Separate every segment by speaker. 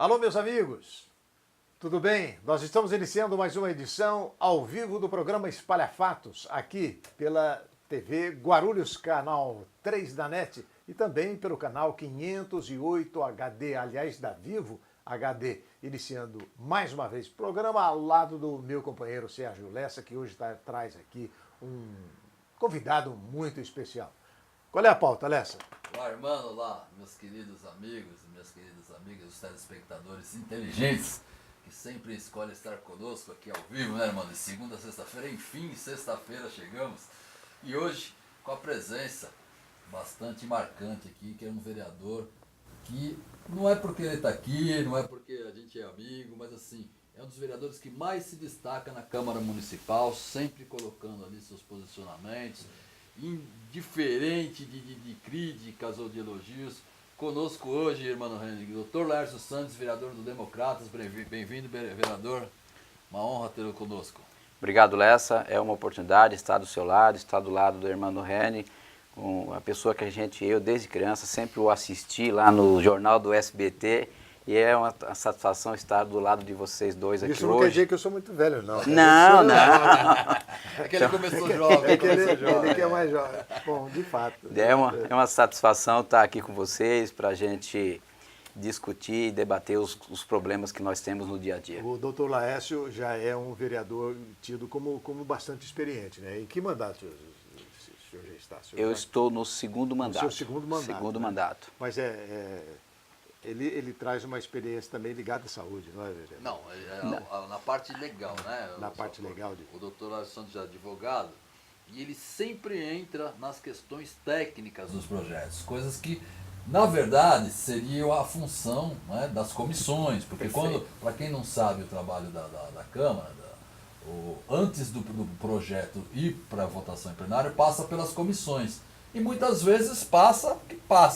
Speaker 1: Alô, meus amigos, tudo bem? Nós estamos iniciando mais uma edição ao vivo do programa Espalha Fatos, aqui pela TV Guarulhos, canal 3 da NET, e também pelo canal 508 HD, aliás, da Vivo HD, iniciando mais uma vez o programa ao lado do meu companheiro Sérgio Lessa, que hoje traz aqui um convidado muito especial. Qual é a pauta, Lessa?
Speaker 2: Olá, irmão, olá, meus queridos amigos e minhas queridas amigas, os telespectadores inteligentes que sempre escolhem estar conosco aqui ao vivo, né, irmão? De segunda a sexta-feira, enfim, sexta-feira chegamos. E hoje, com a presença bastante marcante aqui, que é um vereador que não é porque ele está aqui, não é porque a gente é amigo, mas assim, é um dos vereadores que mais se destaca na Câmara Municipal, sempre colocando ali seus posicionamentos, indiferente de críticas ou de elogios. Conosco hoje, irmão Henrique, Dr. Lércio Santos, vereador do Democratas. Bem-vindo, vereador. Uma honra tê-lo conosco.
Speaker 3: Obrigado, Lessa. É uma oportunidade estar do seu lado, estar do lado do irmão Reni, uma pessoa que eu desde criança sempre o assisti lá no jornal do SBT. E é uma satisfação estar do lado de vocês dois aqui hoje.
Speaker 1: Isso não quer dizer que eu sou muito velho, não.
Speaker 3: Não.
Speaker 2: É que ele começou jovem.
Speaker 1: É que ele é mais jovem. Bom, de fato.
Speaker 3: É uma satisfação estar aqui com vocês para a gente discutir e debater os problemas que nós temos no dia a dia.
Speaker 1: O doutor Laércio já é um vereador tido como bastante experiente, né? Em que mandato o senhor já está?
Speaker 3: Eu estou no segundo mandato.
Speaker 1: No seu segundo mandato.
Speaker 3: Segundo
Speaker 1: né?
Speaker 3: mandato.
Speaker 1: Mas ele traz uma experiência também ligada à saúde, não é, vereador?
Speaker 2: Não, na parte legal, né?
Speaker 1: Na parte legal.
Speaker 2: O doutor Lázaro Santos é advogado e ele sempre entra nas questões técnicas dos projetos, coisas que, na verdade, seriam a função, né, das comissões, porque para quem não sabe o trabalho da Câmara, antes do projeto ir para a votação em plenário, passa pelas comissões. E muitas vezes passa,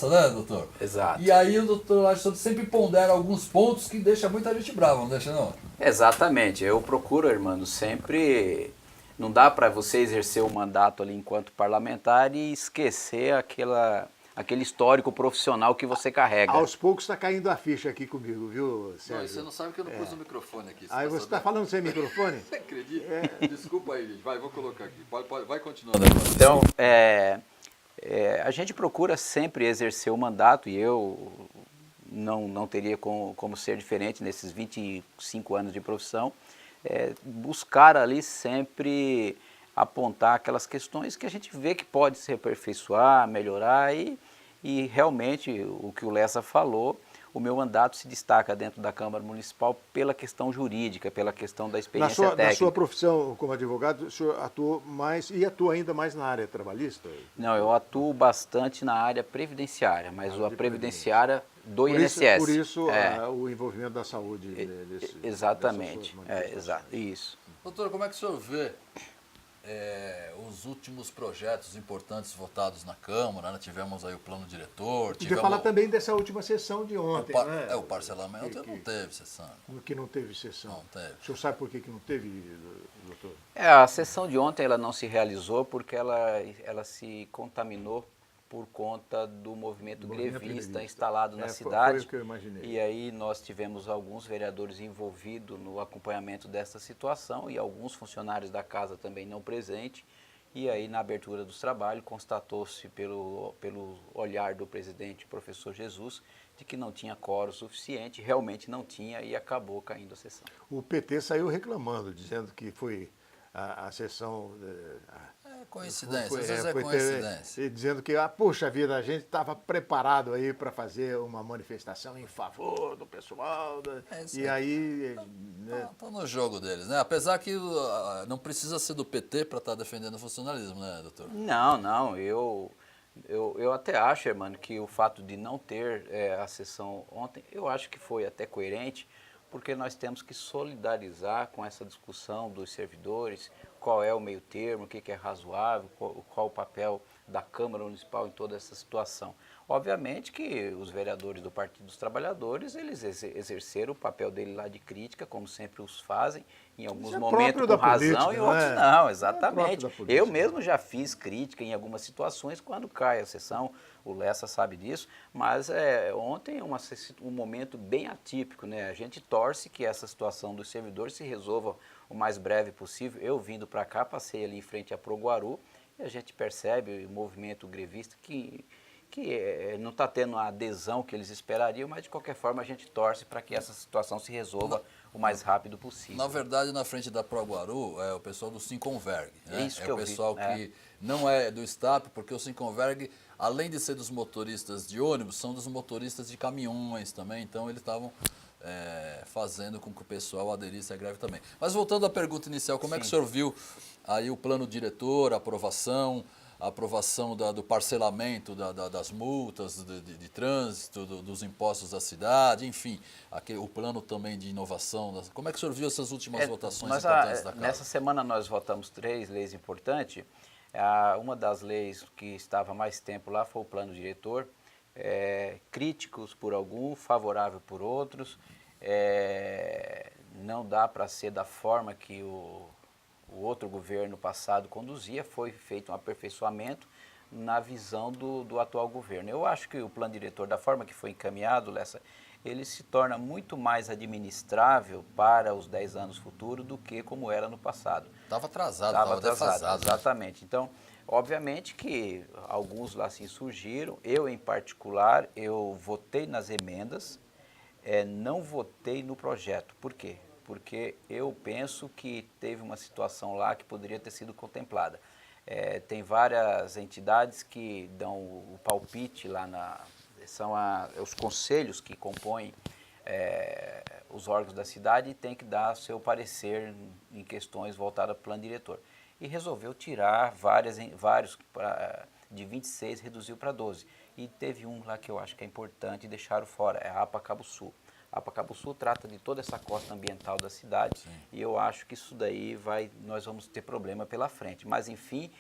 Speaker 2: né, doutor?
Speaker 3: Exato.
Speaker 2: E aí o doutor Lázaro sempre pondera alguns pontos que deixa muita gente brava, não deixa não?
Speaker 3: Exatamente. Eu procuro, irmão, sempre... Não dá para você exercer o mandato ali enquanto parlamentar e esquecer aquele histórico profissional que você carrega.
Speaker 1: Aos poucos está caindo a ficha aqui comigo, viu, Sérgio?
Speaker 2: Não, você não sabe que eu não pus o microfone aqui.
Speaker 1: Aí você está falando sem microfone?
Speaker 2: Acredita? Desculpa aí, gente. Vou colocar aqui. Vai continuando.
Speaker 3: Então, a gente procura sempre exercer o mandato e eu não teria como ser diferente nesses 25 anos de profissão, buscar ali sempre apontar aquelas questões que a gente vê que pode se aperfeiçoar, melhorar e realmente o que o Lessa falou, o meu mandato se destaca dentro da Câmara Municipal pela questão jurídica, pela questão da experiência técnica.
Speaker 1: Na sua profissão como advogado, o senhor atuou mais e atua ainda mais na área trabalhista?
Speaker 3: Não, eu atuo bastante na área previdenciária, mas a previdenciária do INSS.
Speaker 1: Por isso o envolvimento da saúde.
Speaker 3: Exatamente, exato, isso.
Speaker 2: Doutor, como é que o senhor vê os últimos projetos importantes votados na Câmara, né? Tivemos aí o plano diretor.
Speaker 1: Podia falar também dessa última sessão de ontem, né?
Speaker 2: O parcelamento não teve sessão.
Speaker 1: Que não teve sessão.
Speaker 2: Não teve.
Speaker 1: O senhor sabe por que não teve, doutor?
Speaker 3: A sessão de ontem ela não se realizou porque ela se contaminou por conta do movimento grevista instalado na cidade.
Speaker 1: Foi o que eu imaginei.
Speaker 3: E aí nós tivemos alguns vereadores envolvidos no acompanhamento dessa situação e alguns funcionários da casa também não presentes. E aí na abertura dos trabalhos constatou-se pelo olhar do presidente, professor Jesus, de que não tinha quórum suficiente, realmente não tinha e acabou caindo a sessão.
Speaker 1: O PT saiu reclamando, dizendo que foi a sessão...
Speaker 2: Coincidência, às vezes é coincidência.
Speaker 1: Dizendo que, puxa vida, a gente estava preparado aí para fazer uma manifestação em favor do pessoal. E aí...
Speaker 2: Estão no jogo deles, né? Apesar que não precisa ser do PT para estar defendendo o funcionalismo, né, doutor?
Speaker 3: Não. Eu até acho, irmão, que o fato de não ter a sessão ontem, eu acho que foi até coerente, porque nós temos que solidarizar com essa discussão dos servidores, qual é o meio termo, o que é razoável, qual o papel da Câmara Municipal em toda essa situação. Obviamente que os vereadores do Partido dos Trabalhadores, eles exerceram o papel dele lá de crítica, como sempre os fazem, em alguns momentos com razão e outros não, exatamente. Eu mesmo já fiz crítica em algumas situações quando cai a sessão, o Lessa sabe disso, mas ontem um momento bem atípico, né? A gente torce que essa situação dos servidores se resolva o mais breve possível. Eu vindo para cá, passei ali em frente a Proguaru, e a gente percebe o movimento grevista que não está tendo a adesão que eles esperariam, mas de qualquer forma a gente torce para que essa situação se resolva o mais rápido possível.
Speaker 2: Na verdade, na frente da Proguaru é o pessoal do Sinconverg. Né?
Speaker 3: É isso que eu vi.
Speaker 2: É o pessoal que não é do STAP, porque o Sinconverg, além de ser dos motoristas de ônibus, são dos motoristas de caminhões também, então eles estavam fazendo com que o pessoal aderisse à greve também. Mas voltando à pergunta inicial, como é que o senhor viu aí o plano diretor, a aprovação do parcelamento das multas de trânsito, dos impostos da cidade, enfim, o plano também de inovação. Como é que o senhor viu essas últimas votações importantes da Casa?
Speaker 3: Nessa semana nós votamos 3 leis importantes. Uma das leis que estava mais tempo lá foi o plano diretor, críticos por alguns, favorável por outros. Não dá para ser da forma que o outro governo passado conduzia, foi feito um aperfeiçoamento na visão do atual governo. Eu acho que o plano diretor, da forma que foi encaminhado, Lessa, ele se torna muito mais administrável para os 10 anos futuros do que como era no passado.
Speaker 2: Estava atrasado, estava defasado.
Speaker 3: Exatamente. Então, obviamente que alguns lá sim surgiram. Eu, em particular, eu votei nas emendas, não votei no projeto. Por quê? Porque eu penso que teve uma situação lá que poderia ter sido contemplada. Tem várias entidades que dão o palpite lá, são os conselhos que compõem os órgãos da cidade e tem que dar seu parecer em questões voltadas para o plano diretor. E resolveu tirar vários, de 26 reduziu para 12. E teve um lá que eu acho que é importante e deixaram fora, é a APA Cabo Sul. A APA Cabo Sul trata de toda essa costa ambiental da cidade. Sim. E eu acho que isso daí nós vamos ter problema pela frente. Mas, enfim,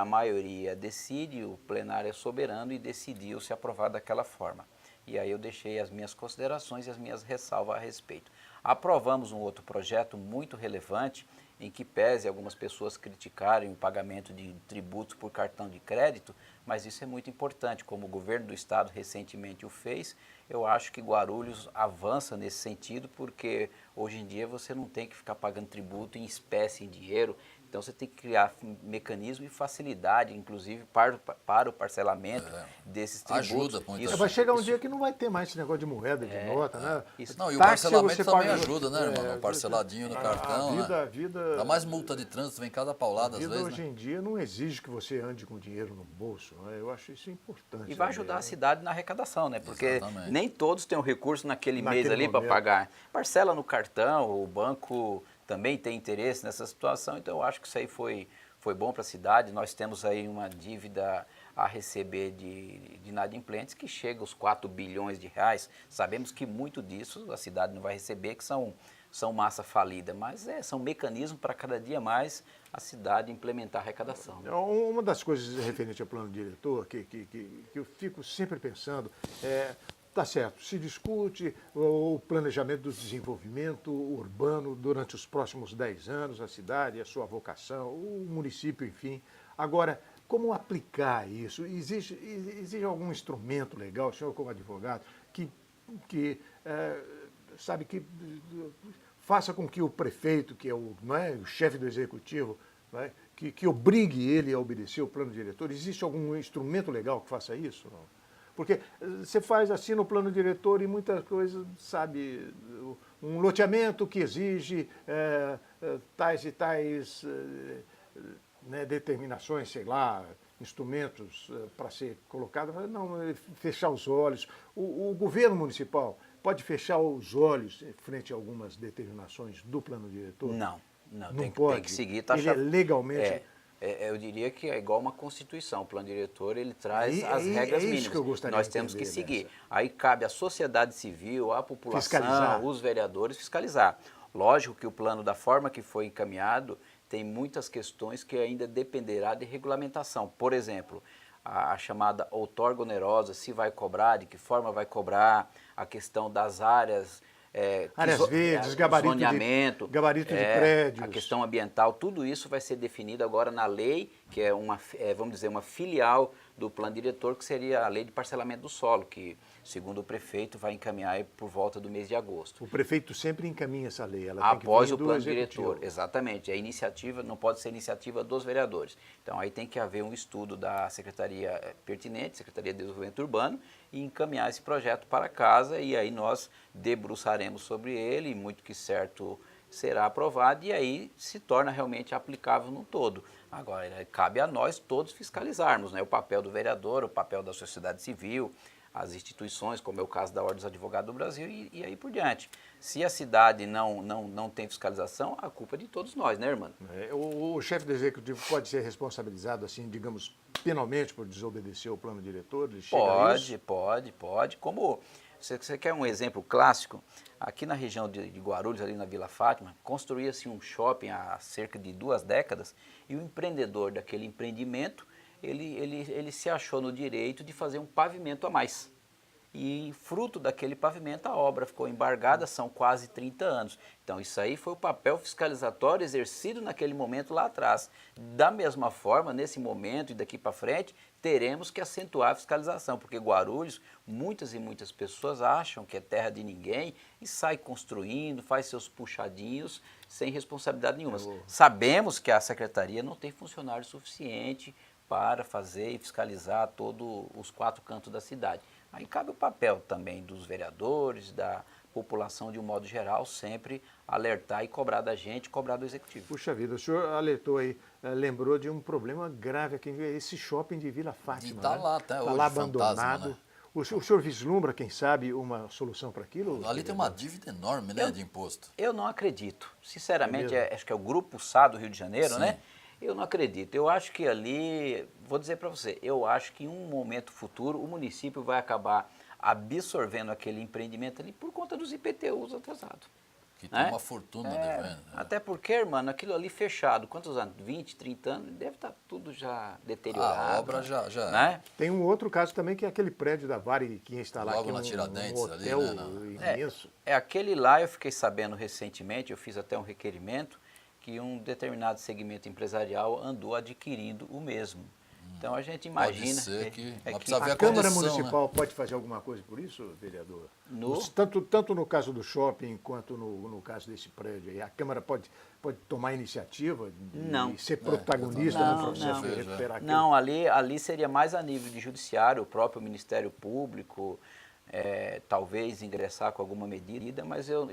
Speaker 3: a maioria decide, o plenário é soberano e decidiu se aprovar daquela forma. E aí eu deixei as minhas considerações e as minhas ressalvas a respeito. Aprovamos um outro projeto muito relevante, em que pese algumas pessoas criticarem o pagamento de tributos por cartão de crédito, mas isso é muito importante, como o governo do estado recentemente o fez. Eu acho que Guarulhos avança nesse sentido, porque hoje em dia você não tem que ficar pagando tributo em espécie, em dinheiro. Então você tem que criar mecanismo e facilidade, inclusive, para o parcelamento desses tributos.
Speaker 2: Ajuda muito.
Speaker 1: Vai chegar um dia que não vai ter mais esse negócio de moeda, de nota, né?
Speaker 2: Isso. Não, e o parcelamento também ajuda, né, irmão? Parceladinho no cartão,
Speaker 1: a vida...
Speaker 2: Dá mais multa de trânsito, vem cada paulada às vezes,
Speaker 1: hoje em dia não exige que você ande com dinheiro no bolso, né? Eu acho isso importante.
Speaker 3: E vai ajudar a cidade na arrecadação, né? Porque nem todos têm o recurso naquele mês ali para pagar. Parcela no cartão, o banco também tem interesse nessa situação, então eu acho que isso aí foi bom para a cidade. Nós temos aí uma dívida a receber de inadimplentes que chega aos 4 bilhões de reais. Sabemos que muito disso a cidade não vai receber, que são massa falida, mas são mecanismos para cada dia mais a cidade implementar a arrecadação.
Speaker 1: Uma das coisas referente ao plano diretor que eu fico sempre pensando tá certo, se discute o planejamento do desenvolvimento urbano durante os próximos 10 anos, a cidade, a sua vocação, o município, enfim. Agora, como aplicar isso? Existe algum instrumento legal, o senhor como advogado, que faça com que o prefeito, que é o chefe do executivo, que obrigue ele a obedecer o plano diretor? Existe algum instrumento legal que faça isso? Não? Porque você faz assim no plano diretor e muitas coisas, sabe, um loteamento que exige tais e tais determinações, sei lá, instrumentos para ser colocado. Não, fechar os olhos. O governo municipal pode fechar os olhos frente a algumas determinações do plano diretor?
Speaker 3: Não
Speaker 1: tem que seguir. Ele é legalmente...
Speaker 3: eu diria que é igual uma Constituição. O plano diretor ele traz as regras mínimas.
Speaker 1: Que eu gostaria
Speaker 3: Nós temos que seguir. Aí cabe à sociedade civil, à população, os vereadores fiscalizar. Lógico que o plano, da forma que foi encaminhado, tem muitas questões que ainda dependerá de regulamentação. Por exemplo, a chamada outorga onerosa, se vai cobrar, de que forma vai cobrar, a questão das áreas,
Speaker 1: áreas verdes, gabarito de prédios.
Speaker 3: a questão ambiental, tudo isso vai ser definido agora na lei, que é vamos dizer, uma filial do plano diretor, que seria a lei de parcelamento do solo, que, segundo o prefeito, vai encaminhar aí por volta do mês de agosto.
Speaker 1: O prefeito sempre encaminha essa lei, ela
Speaker 3: após
Speaker 1: tem que vir
Speaker 3: o plano
Speaker 1: do executivo.
Speaker 3: diretor, exatamente. A iniciativa não pode ser iniciativa dos vereadores. Então aí tem que haver um estudo da secretaria pertinente, Secretaria de Desenvolvimento Urbano, e encaminhar esse projeto para casa, e aí nós debruçaremos sobre ele, e muito que certo será aprovado, e aí se torna realmente aplicável no todo. Agora, cabe a nós todos fiscalizarmos, né? O papel do vereador, o papel da sociedade civil, as instituições, como é o caso da Ordem dos Advogados do Brasil, e aí por diante. Se a cidade não tem fiscalização, a culpa é de todos nós, né, irmão?
Speaker 1: O chefe do executivo pode ser responsabilizado, assim, digamos, penalmente por desobedecer o plano diretor?
Speaker 3: Pode. Como você quer um exemplo clássico? Aqui na região de Guarulhos, ali na Vila Fátima, construía-se um shopping há cerca de 2 décadas, e o empreendedor daquele empreendimento, ele se achou no direito de fazer um pavimento a mais. E fruto daquele pavimento, a obra ficou embargada, são quase 30 anos. Então isso aí foi o papel fiscalizatório exercido naquele momento lá atrás. Da mesma forma, nesse momento e daqui para frente, teremos que acentuar a fiscalização, porque Guarulhos, muitas e muitas pessoas acham que é terra de ninguém e sai construindo, faz seus puxadinhos sem responsabilidade nenhuma. Sabemos que a secretaria não tem funcionário suficiente para fazer e fiscalizar todos os 4 cantos da cidade. Aí cabe o papel também dos vereadores, da população de um modo geral, sempre alertar e cobrar da gente, cobrar do executivo.
Speaker 1: Puxa vida, o senhor alertou aí, lembrou de um problema grave aqui, esse shopping de Vila Fátima.
Speaker 2: Está lá até hoje,
Speaker 1: lá
Speaker 2: abandonado.
Speaker 1: Fantasma, né? O senhor vislumbra, quem sabe, uma solução para aquilo?
Speaker 2: Ali tem uma dívida enorme, né, de imposto.
Speaker 3: Eu não acredito. Sinceramente, acho que é o Grupo Sá do Rio de Janeiro,
Speaker 2: Sim.
Speaker 3: né? Eu não acredito. Eu acho que ali, vou dizer para você, eu acho que em um momento futuro o município vai acabar absorvendo aquele empreendimento ali por conta dos IPTUs atrasados.
Speaker 2: Que tem uma fortuna devendo. Né?
Speaker 3: Até porque, mano, aquilo ali fechado, quantos anos? 20, 30 anos, deve estar tudo já deteriorado.
Speaker 2: A obra já
Speaker 3: né?
Speaker 1: Tem um outro caso também, que é aquele prédio da Varig que ia instalar
Speaker 2: logo
Speaker 1: aqui,
Speaker 2: na Tiradentes,
Speaker 1: um hotel
Speaker 2: ali, né?
Speaker 1: imenso.
Speaker 3: Aquele lá, eu fiquei sabendo recentemente, eu fiz até um requerimento, que um determinado segmento empresarial andou adquirindo o mesmo. Então a gente imagina...
Speaker 2: Pode ser que...
Speaker 1: a Câmara Municipal pode fazer alguma coisa por isso, vereador? Tanto no caso do shopping quanto no caso desse prédio aí, a Câmara pode tomar iniciativa e ser protagonista no processo de recuperar aquilo?
Speaker 3: Não, ali seria mais a nível de judiciário, o próprio Ministério Público, talvez ingressar com alguma medida, mas eu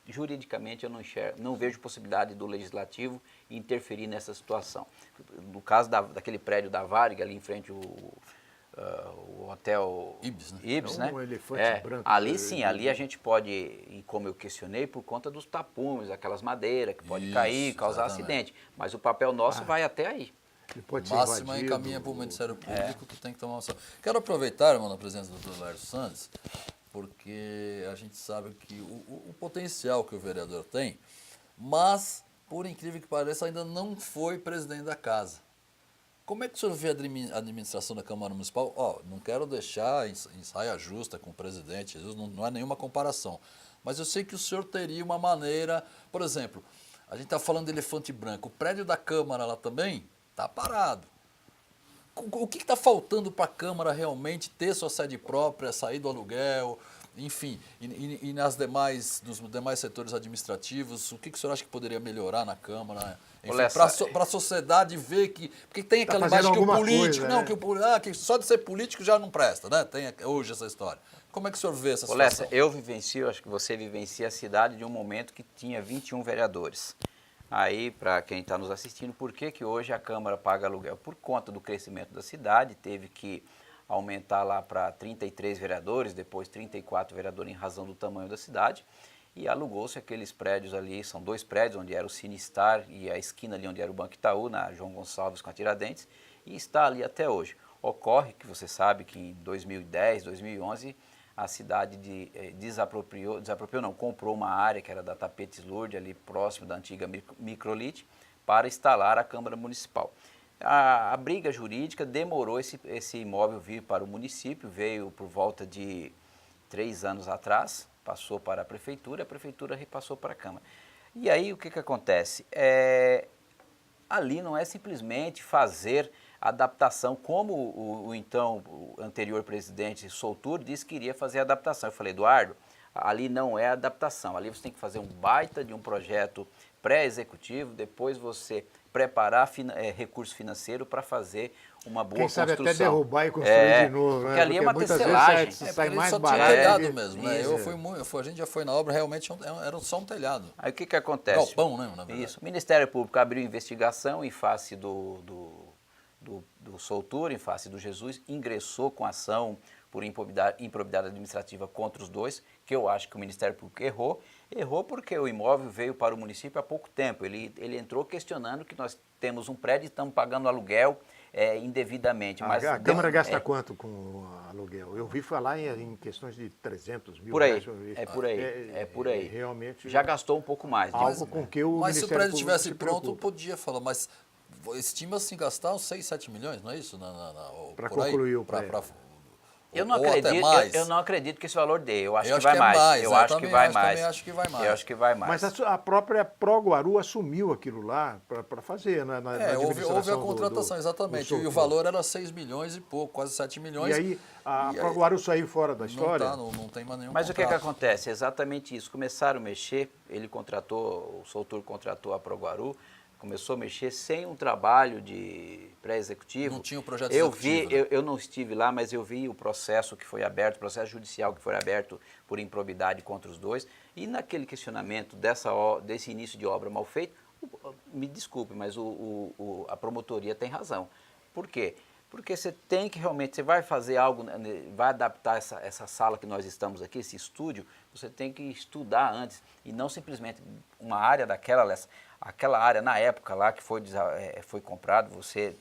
Speaker 3: juridicamente eu não vejo possibilidade do Legislativo interferir nessa situação. No caso daquele prédio da Varig, ali em frente o hotel Ibis, né?
Speaker 1: Um elefante branco.
Speaker 3: Ali sim, ali a gente pode, e como eu questionei, por conta dos tapumes, aquelas madeiras que pode cair, causar acidente. Mas o papel nosso vai até aí.
Speaker 2: Máxima encaminha para o Ministério Público, que tem que tomar uma ação. Quero aproveitar, irmão, a presença do Dr. Laércio Santos, porque a gente sabe que o potencial que o vereador tem, mas, por incrível que pareça, ainda não foi presidente da casa. Como é que o senhor vê a administração da Câmara Municipal? Não quero deixar em saia justa com o presidente, não é nenhuma comparação, mas eu sei que o senhor teria uma maneira, por exemplo, a gente está falando de Elefante Branco, o prédio da Câmara lá também está parado. O que está faltando para a Câmara realmente ter sua sede própria, sair do aluguel, enfim, e nos demais setores administrativos, o que o senhor acha que poderia melhorar na Câmara? Para a sociedade ver que... Porque tem aquela imagem que o político... que só de ser político já não presta, né? Tem hoje essa história. Como é que o senhor vê essa situação?
Speaker 3: Eu vivencio, acho que você vivencia a cidade de um momento que tinha 21 vereadores. Aí, para quem está nos assistindo, por que hoje a Câmara paga aluguel? Por conta do crescimento da cidade, teve que aumentar lá para 33 vereadores, depois 34 vereadores em razão do tamanho da cidade, e alugou-se aqueles prédios ali, são 2 prédios, onde era o Cinestar e a esquina ali onde era o Banco Itaú, na João Gonçalves com a Tiradentes, e está ali até hoje. Ocorre que você sabe que em 2010, 2011, a cidade comprou uma área que era da Tapetes Lourdes, ali próximo da antiga Microlite, para instalar a Câmara Municipal. A briga jurídica demorou esse imóvel vir para o município, veio por volta de 3 anos atrás, passou para a prefeitura repassou para a Câmara. E aí o que acontece? Ali não é simplesmente fazer adaptação, como o anterior presidente Soutur disse que iria fazer adaptação. Eu falei, Eduardo, ali não é adaptação, ali você tem que fazer um baita de um projeto pré-executivo, depois você preparar recurso financeiro para fazer uma boa construção.
Speaker 1: Quem sabe até derrubar e construir de novo,
Speaker 3: porque
Speaker 1: né?
Speaker 3: ali é uma
Speaker 1: muitas
Speaker 3: tecelagem.
Speaker 1: vezes sai mais
Speaker 2: só
Speaker 1: barato.
Speaker 2: tinha telhado mesmo, né?
Speaker 3: Isso.
Speaker 2: A gente já foi na obra, realmente era só um telhado.
Speaker 3: Aí o que acontece?
Speaker 2: Galpão, né? Na verdade.
Speaker 3: Isso. O Ministério Público abriu investigação em face do Soutur, em face do Jesus, ingressou com ação por improbidade administrativa contra os dois, que eu acho que o Ministério Público errou. Errou porque o imóvel veio para o município há pouco tempo. Ele entrou questionando que nós temos um prédio e estamos pagando aluguel indevidamente. Mas
Speaker 1: a Câmara gasta quanto com o aluguel? Eu ouvi falar em questões de 300 mil
Speaker 3: por aí,
Speaker 1: reais.
Speaker 3: É por aí.
Speaker 1: Realmente.
Speaker 3: Já gastou um pouco mais.
Speaker 1: Algo com que o
Speaker 2: Mas se o
Speaker 1: Ministério
Speaker 2: prédio
Speaker 1: Público
Speaker 2: estivesse
Speaker 1: se
Speaker 2: pronto,
Speaker 1: preocupa.
Speaker 2: podia falar, mas estima-se gastar uns 6, 7 milhões, não é isso?
Speaker 1: Para concluir o prédio.
Speaker 3: Eu não
Speaker 2: ou até
Speaker 3: acredito,
Speaker 2: mais.
Speaker 3: eu não acredito que esse valor dê. Eu acho
Speaker 2: Eu
Speaker 3: que
Speaker 2: acho
Speaker 3: vai
Speaker 2: que é
Speaker 3: mais.
Speaker 2: mais,
Speaker 3: Eu
Speaker 2: eu
Speaker 3: acho que
Speaker 2: também
Speaker 3: vai
Speaker 2: acho-
Speaker 3: mais.
Speaker 2: também acho que vai mais.
Speaker 3: Eu acho que vai mais.
Speaker 1: Mas a própria Pro Guaru assumiu aquilo lá para fazer, né? Na
Speaker 2: Houve
Speaker 1: administração
Speaker 2: a contratação, exatamente.
Speaker 1: do
Speaker 2: E o
Speaker 1: Soutur.
Speaker 2: valor era 6 milhões e pouco, quase 7 milhões.
Speaker 1: E aí a Pro Guaru saiu fora da história?
Speaker 2: Não tem mais nenhum
Speaker 3: Mas o que
Speaker 2: contrato.
Speaker 3: acontece? É exatamente isso. Começaram a mexer, o Soutur contratou a Proguaru, começou a mexer sem um trabalho de pré-executivo.
Speaker 2: Não tinha o projeto
Speaker 3: Eu
Speaker 2: executivo,
Speaker 3: vi,
Speaker 2: né?
Speaker 3: eu não estive lá, mas eu vi o processo que foi aberto, o processo judicial que foi aberto por improbidade contra os dois. E naquele questionamento desse início de obra mal feito, me desculpe, mas a promotoria tem razão. Por quê? Porque você tem que realmente, você vai fazer algo, vai adaptar essa sala que nós estamos aqui, esse estúdio, você tem que estudar antes e não simplesmente uma área aquela área na época lá que foi comprado,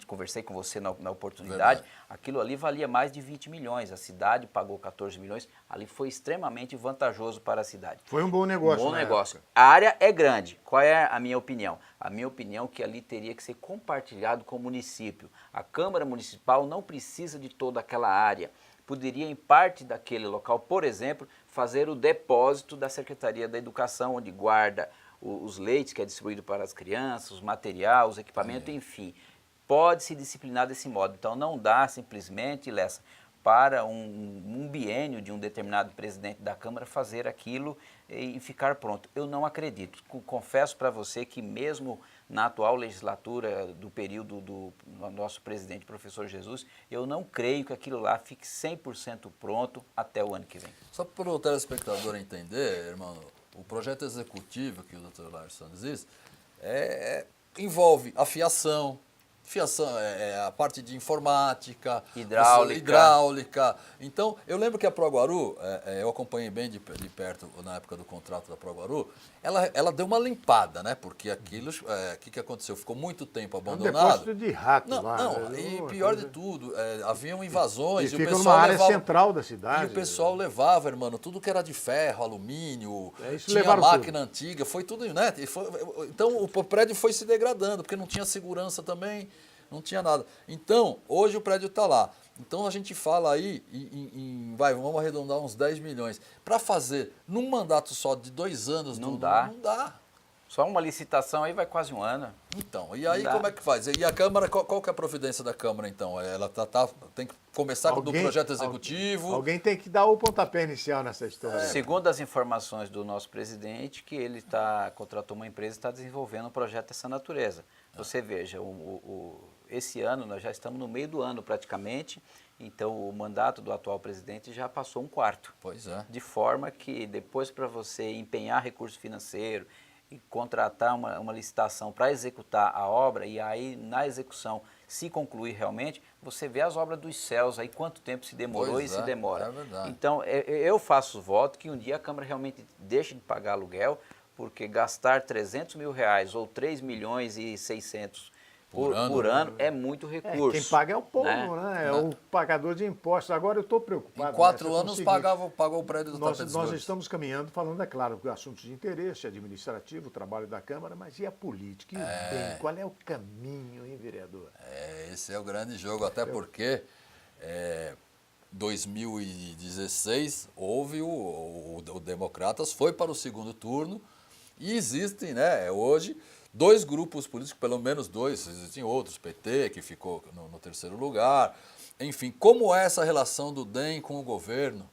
Speaker 3: conversei com você na oportunidade,
Speaker 2: Verdade.
Speaker 3: aquilo ali valia mais de 20 milhões, a cidade pagou 14 milhões, ali foi extremamente vantajoso para a cidade.
Speaker 1: Foi um bom negócio.
Speaker 3: Bom
Speaker 1: na
Speaker 3: negócio.
Speaker 1: época.
Speaker 3: A área é grande. Qual é a minha opinião? A minha opinião é que ali teria que ser compartilhado com o município. A Câmara Municipal não precisa de toda aquela área. Poderia, em parte daquele local, por exemplo, fazer o depósito da Secretaria da Educação, onde guarda os leites que é distribuído para as crianças, os materiais, os equipamentos, enfim. Pode se disciplinar desse modo. Então, não dá simplesmente, Lessa, para um biênio de um determinado presidente da Câmara fazer aquilo e ficar pronto. Eu não acredito. Confesso para você que mesmo na atual legislatura do período do nosso presidente, professor Jesus, eu não creio que aquilo lá fique 100% pronto até o ano que vem.
Speaker 2: Só para o telespectador entender, irmão, o projeto executivo que o Dr. Larson diz envolve a fiação a parte de informática, hidráulica. Então, eu lembro que a Pro Guaru, eu acompanhei bem de perto na época do contrato da Pro Guaru, ela deu uma limpada, né? Porque aquilo, que aconteceu? Ficou muito tempo abandonado.
Speaker 1: Um depósito de rato lá.
Speaker 2: E pior de tudo, haviam invasões.
Speaker 1: E
Speaker 2: o
Speaker 1: fica
Speaker 2: pessoal
Speaker 1: numa área
Speaker 2: levava,
Speaker 1: central da cidade.
Speaker 2: E o pessoal levava, irmão, tudo que era de ferro, alumínio,
Speaker 1: tinha
Speaker 2: máquina antiga, foi tudo, né? Então, o prédio foi se degradando, porque não tinha segurança também. Não tinha nada. Então, hoje o prédio está lá. Então, a gente fala aí vamos arredondar uns 10 milhões. Para fazer num mandato só de 2 anos,
Speaker 3: não dá.
Speaker 2: Não dá.
Speaker 3: Só uma licitação aí vai quase um ano.
Speaker 2: Então, e aí como é que faz? E a Câmara, qual que é a providência da Câmara, então? Ela tem que começar do projeto executivo?
Speaker 1: Alguém tem que dar o pontapé inicial nessa história.
Speaker 3: Segundo as informações do nosso presidente, que ele contratou uma empresa e está desenvolvendo um projeto dessa natureza. Você veja, esse ano, nós já estamos no meio do ano praticamente, então o mandato do atual presidente já passou um quarto.
Speaker 2: Pois é.
Speaker 3: De forma que depois, para você empenhar recurso financeiro e contratar uma licitação para executar a obra, e aí na execução se concluir realmente, você vê as obras dos céus, aí quanto tempo se demorou se demora.
Speaker 2: É verdade.
Speaker 3: Então eu faço voto que um dia a Câmara realmente deixe de pagar aluguel, porque gastar 300 mil reais ou 3 milhões e 600
Speaker 2: Por
Speaker 3: por
Speaker 2: ano.
Speaker 3: ano é muito recurso.
Speaker 1: Quem paga é o povo,
Speaker 3: né?
Speaker 1: né? É o pagador de impostos. Agora eu estou preocupado.
Speaker 2: Em 4
Speaker 1: Nessa, com o
Speaker 2: anos
Speaker 1: seguinte,
Speaker 2: pagou o prédio do
Speaker 1: nós
Speaker 2: Tapete Verdes.
Speaker 1: estamos caminhando, falando, é claro, assuntos de interesse administrativo, o trabalho da Câmara, mas e a política? E o bem? Qual é o caminho, hein, vereador?
Speaker 2: Esse é o grande jogo, até porque 2016 houve o Democratas foi para o segundo turno e existem, né, hoje 2 grupos políticos, pelo menos 2, existem outros, PT que ficou no terceiro lugar, enfim, como é essa relação do DEM com o governo?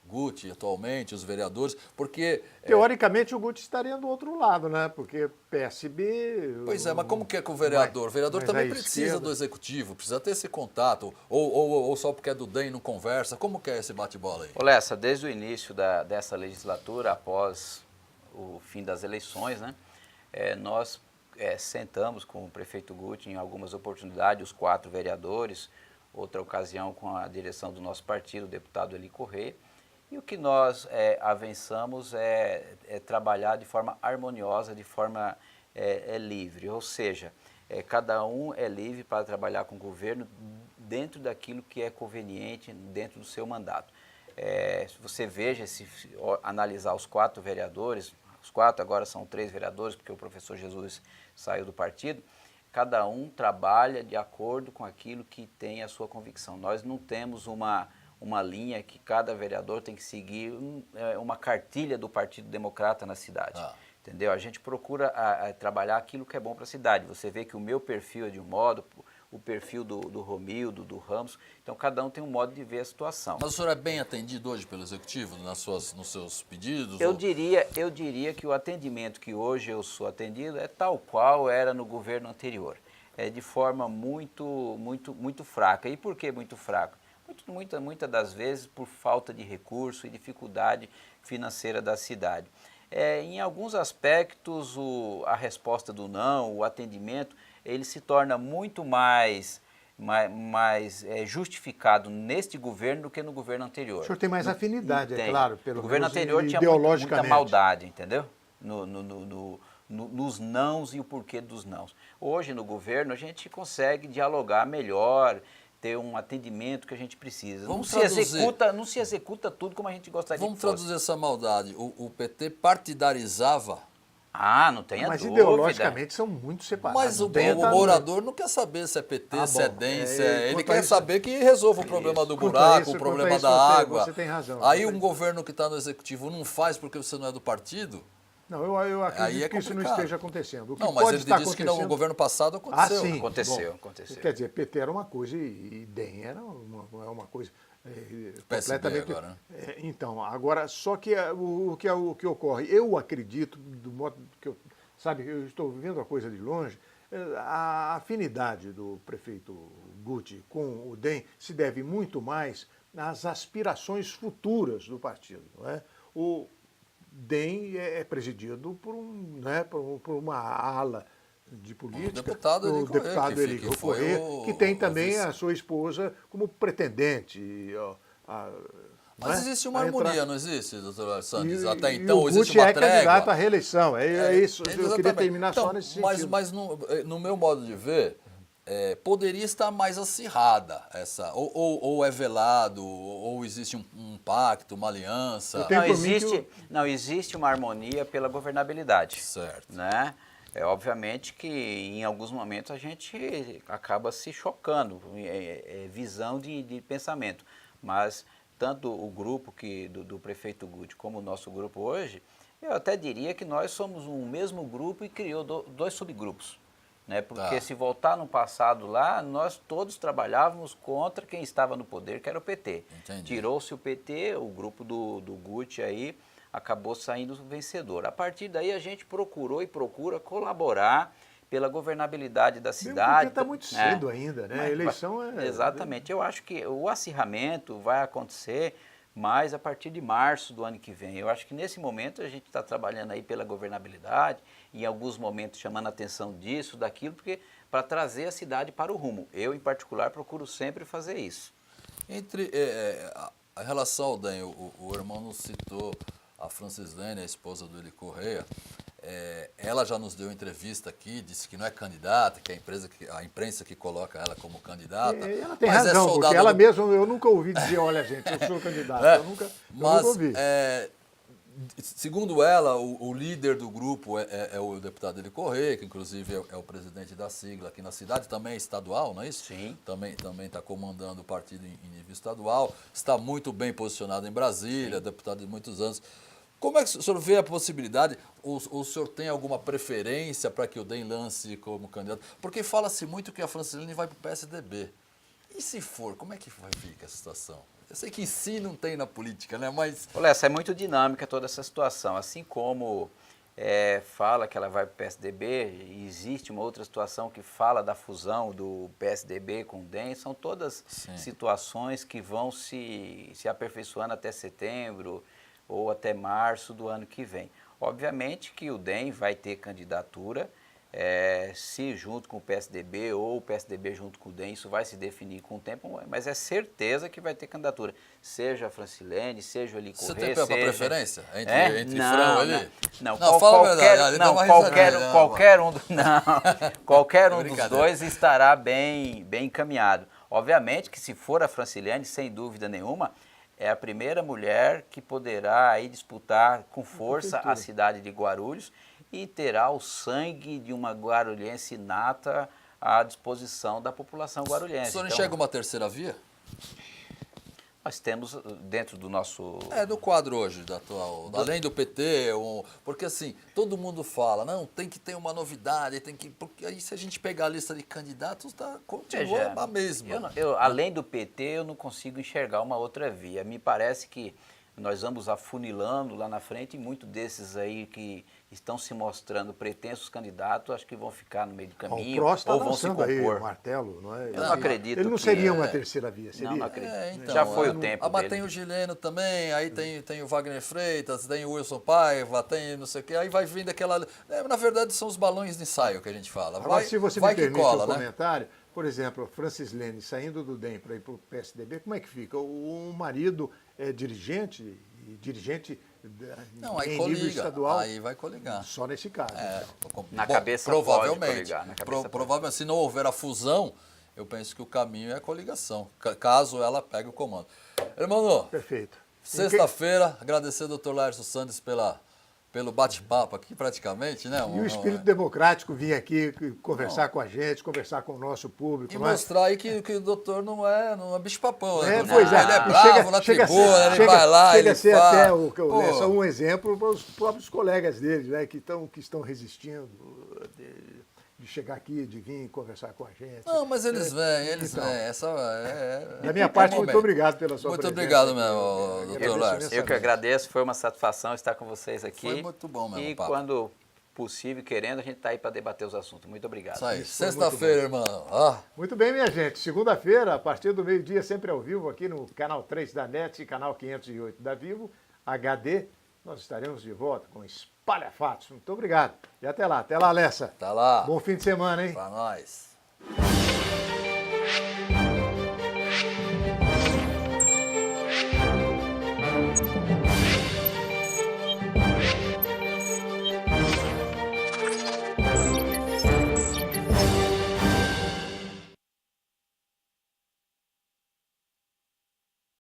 Speaker 2: Guti, atualmente, os vereadores, porque...
Speaker 1: Teoricamente, o Guti estaria do outro lado, né? Porque PSB...
Speaker 2: Pois é, mas como que é com o vereador? O vereador também
Speaker 1: à
Speaker 2: precisa
Speaker 1: esquerda.
Speaker 2: do executivo, precisa ter esse contato, ou só porque é do DEM não conversa, como que é esse bate-bola aí?
Speaker 3: Ô Lessa, desde o início dessa legislatura, após o fim das eleições, né, nós sentamos com o prefeito Guti em algumas oportunidades, os 4 vereadores, outra ocasião com a direção do nosso partido, o deputado Eli Correia, e o que nós avançamos é trabalhar de forma harmoniosa, de forma livre, ou seja, cada um é livre para trabalhar com o governo dentro daquilo que é conveniente, dentro do seu mandato. Se você veja, se analisar os 4 vereadores, os 4 agora são 3 vereadores, porque o professor Jesus saiu do partido, cada um trabalha de acordo com aquilo que tem a sua convicção. Nós não temos uma linha que cada vereador tem que seguir, uma cartilha do Partido Democrata na cidade. Entendeu? A gente procura trabalhar aquilo que é bom para a cidade. Você vê que o meu perfil é de um modo, o perfil do Romildo, do Ramos, então cada um tem um modo de ver a situação.
Speaker 2: Mas o senhor é bem atendido hoje pelo executivo, nos seus pedidos?
Speaker 3: Eu diria que o atendimento que hoje eu sou atendido é tal qual era no governo anterior. É de forma muito fraca. E por que muito fraca? Muitas das vezes por falta de recurso e dificuldade financeira da cidade. Em alguns aspectos, a resposta do não, o atendimento, ele se torna muito mais justificado neste governo do que no governo anterior.
Speaker 1: O senhor tem mais afinidade, é claro, pelo
Speaker 3: O governo anterior tinha muita maldade, entendeu? Nos nãos e o porquê dos nãos. Hoje, no governo, a gente consegue dialogar melhor, ter um atendimento que a gente precisa. Não se executa tudo como a gente gostaria que fosse.
Speaker 2: Vamos traduzir essa maldade. O PT partidarizava.
Speaker 3: Não tenha
Speaker 1: mas
Speaker 3: dúvida.
Speaker 1: Ideologicamente são muito separados.
Speaker 2: Mas o morador não quer saber se é PT, se é DEM, ele quer saber que resolva o problema do buraco, o problema da água.
Speaker 1: Você tem razão.
Speaker 2: Aí um governo que está no executivo não faz porque você não é do partido?
Speaker 1: Não, eu acredito que isso não esteja acontecendo.
Speaker 2: Não, mas ele disse que no governo passado aconteceu.
Speaker 1: Sim.
Speaker 3: Aconteceu.
Speaker 1: Quer dizer, PT era uma coisa e DEM era uma coisa
Speaker 2: completamente... agora, né?
Speaker 1: Então, agora, só que o que ocorre, eu acredito, do modo que eu estou vendo a coisa de longe, a afinidade do prefeito Guti com o DEM se deve muito mais às aspirações futuras do partido. Não é? O DEM é presidido por uma ala de política,
Speaker 2: o deputado Eli Correia,
Speaker 1: que tem também a sua esposa como pretendente.
Speaker 2: Mas existe uma harmonia, não existe, doutor Santos? Até
Speaker 1: então
Speaker 2: existe uma trégua.
Speaker 1: Candidato à reeleição, é isso. Eu queria terminar só nesse sentido.
Speaker 2: Mas no meu modo de ver, poderia estar mais acirrada essa, ou é velado, ou existe um pacto, uma aliança.
Speaker 3: Não existe uma harmonia pela governabilidade.
Speaker 2: Certo.
Speaker 3: Né? Obviamente que em alguns momentos a gente acaba se chocando, visão de pensamento, mas tanto o grupo do prefeito Guti como o nosso grupo hoje, eu até diria que nós somos um mesmo grupo e criou 2 subgrupos. Né? Porque se voltar no passado lá, nós todos trabalhávamos contra quem estava no poder, que era o PT. Tirou-se o PT, o grupo do Guti aí acabou saindo vencedor. A partir daí a gente procurou e procura colaborar pela governabilidade da cidade.
Speaker 1: Porque está muito cedo ainda, né? A eleição é...
Speaker 3: Exatamente. Eu acho que o acirramento vai acontecer mais a partir de março do ano que vem. Eu acho que nesse momento a gente está trabalhando aí pela governabilidade, em alguns momentos chamando a atenção disso, daquilo, porque para trazer a cidade para o rumo. Eu, em particular, procuro sempre fazer isso.
Speaker 2: Entre a relação ao DEM, o irmão nos citou a Francislene, a esposa do Eli Correia, ela já nos deu entrevista aqui, disse que não é candidata, que a imprensa que coloca ela como candidata.
Speaker 1: Ela tem
Speaker 2: mas
Speaker 1: razão, porque ela mesma, eu nunca ouvi dizer, olha gente, eu sou candidata, eu nunca ouvi.
Speaker 2: Segundo ela, o líder do grupo é o deputado Eli Corrêa, que inclusive é o presidente da sigla aqui na cidade, também é estadual, não é isso?
Speaker 3: Sim.
Speaker 2: Também está comandando o partido em nível estadual, está muito bem posicionado em Brasília, deputado de muitos anos. Como é que o senhor vê a possibilidade, o senhor tem alguma preferência para que o DEM lance como candidato? Porque fala-se muito que a Francilene vai para o PSDB. E se for, como é que vai ficar essa situação? Eu sei que em si não tem na política, né? Mas...
Speaker 3: Olha, essa é muito dinâmica toda essa situação. Assim como fala que ela vai para o PSDB, e existe uma outra situação que fala da fusão do PSDB com o DEM, são todas situações que vão se aperfeiçoando até setembro ou até março do ano que vem. Obviamente que o DEM vai ter candidatura, se junto com o PSDB ou o PSDB junto com o DEM, isso vai se definir com o tempo, mas é certeza que vai ter candidatura, seja a Francilene, seja o Eli Corrêa.
Speaker 2: Você tem preferência entre Frão ali?
Speaker 3: Não, qualquer um dos dois estará bem encaminhado. Obviamente que se for a Francilene, sem dúvida nenhuma, é a primeira mulher que poderá aí disputar com força a cidade de Guarulhos e terá o sangue de uma guarulhense nata à disposição da população guarulhense.
Speaker 2: O senhor enxerga uma terceira via?
Speaker 3: Nós temos dentro do nosso...
Speaker 2: do quadro hoje, da atual, além do PT, porque assim, todo mundo fala, não, tem que ter uma novidade, porque aí se a gente pegar a lista de candidatos, continua a mesma.
Speaker 3: Além do PT, eu não consigo enxergar uma outra via. Me parece que nós vamos afunilando lá na frente e muitos desses aí que estão se mostrando pretensos candidatos, acho que vão ficar no meio do caminho ou vão se compor.
Speaker 1: Aí, o Martelo, não é?
Speaker 3: Eu não acredito.
Speaker 1: Ele não seria uma terceira via, seria?
Speaker 3: Não acredito.
Speaker 2: Então,
Speaker 3: já foi o tempo
Speaker 2: mas
Speaker 3: dele.
Speaker 2: tem o Gileno também, aí tem o Wagner Freitas, tem o Wilson Paiva, tem não sei o quê, aí vai vindo aquela... na verdade, são os balões de ensaio que a gente fala.
Speaker 1: Agora, se você me permite um comentário, por exemplo, Francilene saindo do DEM para ir para o PSDB, como é que fica? O marido é dirigente em nível estadual?
Speaker 2: Aí vai coligar.
Speaker 1: Só nesse caso.
Speaker 2: Então.
Speaker 3: Na cabeça
Speaker 2: provavelmente.
Speaker 3: Pode coligar,
Speaker 2: provavelmente, se não houver a fusão, eu penso que o caminho é a coligação, caso ela pegue o comando. Irmão,
Speaker 1: perfeito.
Speaker 2: Sexta-feira, agradecer ao doutor Laércio Santos pelo bate-papo aqui, praticamente, né?
Speaker 1: E o espírito democrático vir aqui conversar com a gente, conversar com o nosso público.
Speaker 2: E mostrar aí que o doutor não é bicho-papão, né?
Speaker 1: Pois é.
Speaker 2: Ele é bravo na tribuna, ele vai lá,
Speaker 1: chega
Speaker 2: ele
Speaker 1: a ser
Speaker 2: fala.
Speaker 1: até só um exemplo para os próprios colegas deles, né, que estão resistindo de chegar aqui, de vir conversar com a gente.
Speaker 2: Não, mas eles vêm.
Speaker 1: Da minha parte, muito obrigado pela sua presença.
Speaker 2: Muito obrigado mesmo, doutor Laércio.
Speaker 3: Eu que agradeço, foi uma satisfação estar com vocês aqui.
Speaker 2: Foi muito bom mesmo,
Speaker 3: E
Speaker 2: papo.
Speaker 3: quando possível, querendo, a gente está aí para debater os assuntos. Muito obrigado.
Speaker 2: Isso aí, sexta-feira, irmão.
Speaker 1: Muito bem, minha gente. Segunda-feira, a partir do meio-dia, sempre ao vivo, aqui no canal 3 da NET e canal 508 da Vivo, HD, nós estaremos de volta com Espalha Fatos. Muito obrigado. E até lá, Alessa.
Speaker 2: Tá lá.
Speaker 1: Bom fim de semana, hein?
Speaker 2: Pra nós.